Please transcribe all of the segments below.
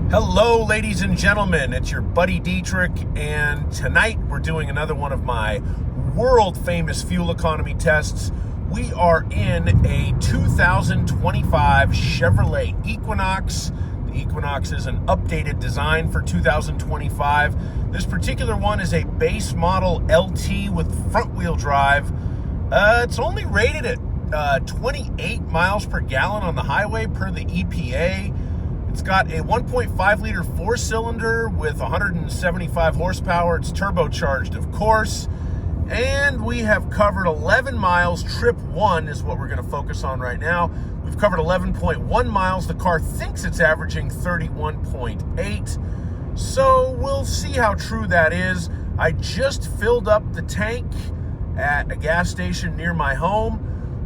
Hello, ladies and gentlemen. It's your buddy Dietrich, and tonight we're doing another one of my world-famous fuel economy tests. We are in a 2025 Chevrolet Equinox. The Equinox is an updated design for 2025. This particular one is a base model LT with front-wheel drive. It's only rated at 28 miles per gallon on the highway per the EPA. It's got a 1.5 liter four-cylinder with 175 horsepower. It's turbocharged, of course. And we have covered 11 miles. Trip 1 is what we're going to focus on right now. We've covered 11.1 miles. The car thinks it's averaging 31.8. So we'll see how true that is. I just filled up the tank at a gas station near my home.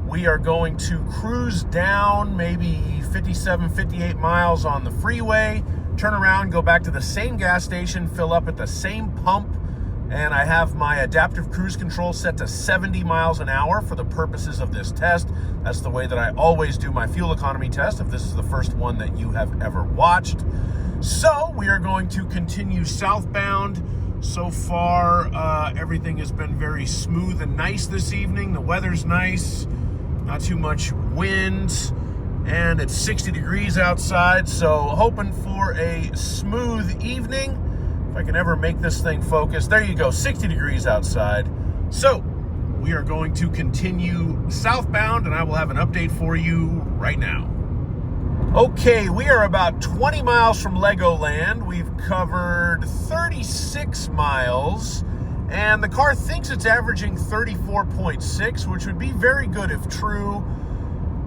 We are going to cruise down maybe 57, 58 miles on the freeway, turn around, go back to the same gas station, fill up at the same pump, and I have my adaptive cruise control set to 70 miles an hour for the purposes of this test. That's the way that I always do my fuel economy test, if this is the first one that you have ever watched. So we are going to continue southbound. So far, everything has been very smooth and nice this evening. The weather's nice. Not too much wind, and it's 60 degrees outside, so hoping for a smooth evening. If I can ever make this thing focus. There you go, 60 degrees outside. So we are going to continue southbound, and I will have an update for you right now. Okay, we are about 20 miles from Legoland. We've covered 36 miles. And the car thinks it's averaging 34.6, which would be very good if true.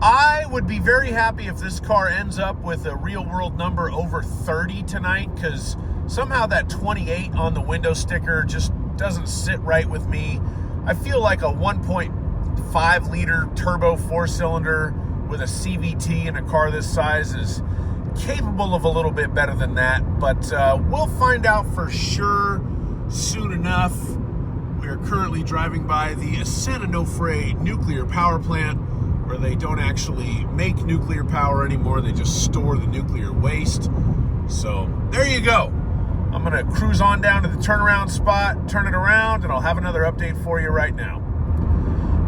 I would be very happy if this car ends up with a real-world number over 30 tonight, because somehow that 28 on the window sticker just doesn't sit right with me. I feel like a 1.5-liter turbo four-cylinder with a CVT in a car this size is capable of a little bit better than that, but we'll find out for sure soon enough. We are currently driving by the San Onofre nuclear power plant, where they don't actually make nuclear power anymore. They just store the nuclear waste. So there you go. I'm going to cruise on down to the turnaround spot, turn it around, and I'll have another update for you right now.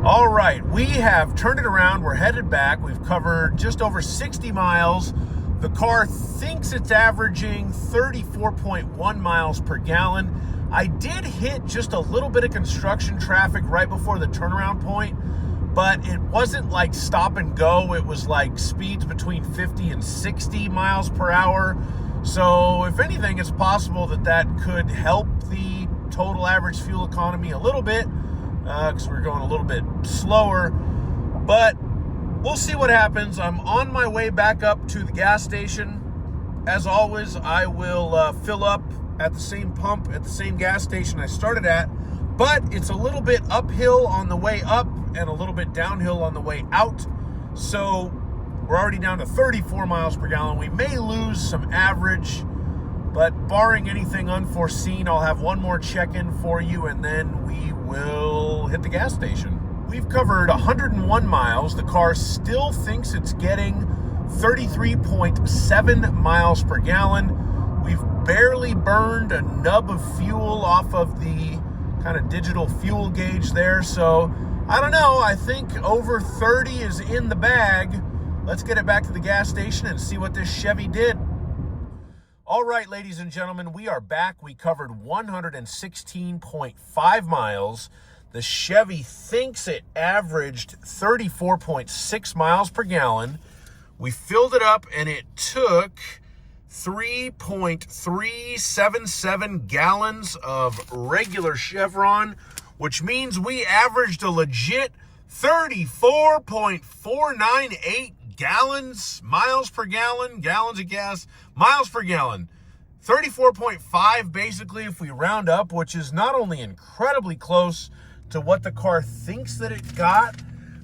All right, we have turned it around. We're headed back. We've covered just over 60 miles. The car thinks it's averaging 34.1 miles per gallon. I did hit just a little bit of construction traffic right before the turnaround point, but it wasn't like stop and go. It was like speeds between 50 and 60 miles per hour. So if anything, it's possible that that could help the total average fuel economy a little bit, because we're going a little bit slower, but we'll see what happens. I'm on my way back up to the gas station. As always, I will fill up at the same pump at the same gas station I started at, but it's a little bit uphill on the way up and a little bit downhill on the way out. So we're already down to 34 miles per gallon. We may lose some average, but barring anything unforeseen, I'll have one more check-in for you, and then we will hit the gas station. We've covered 101 miles. The car still thinks it's getting 33.7 miles per gallon. We've barely burned a nub of fuel off of the kind of digital fuel gauge there. So I don't know. I think over 30 is in the bag. Let's get it back to the gas station and see what this Chevy did. All right, ladies and gentlemen, we are back. We covered 116.5 miles. The Chevy thinks it averaged 34.6 miles per gallon. We filled it up, and it took 3.377 gallons of regular Chevron, which means we averaged a legit 34.498 miles per gallon, gallons of gas, miles per gallon. 34.5 basically if we round up, which is not only incredibly close to what the car thinks that it got,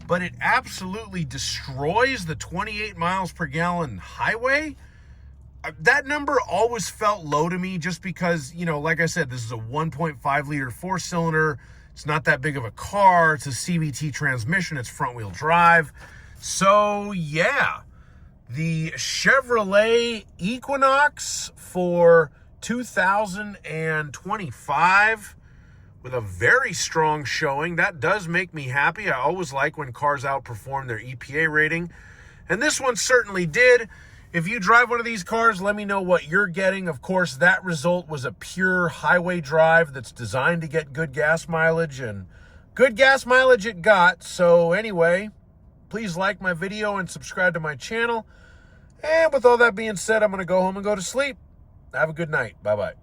but it absolutely destroys the 28 miles per gallon highway. That number always felt low to me just because, you know, like I said, this is a 1.5 liter four-cylinder. It's not that big of a car. It's a CVT transmission. It's front-wheel drive. So, yeah, the Chevrolet Equinox for 2025 with a very strong showing. That does make me happy. I always like when cars outperform their EPA rating, and this one certainly did. If you drive one of these cars, let me know what you're getting. Of course, that result was a pure highway drive that's designed to get good gas mileage, and good gas mileage it got. So anyway, please like my video and subscribe to my channel. And with all that being said, I'm going to go home and go to sleep. Have a good night. Bye-bye.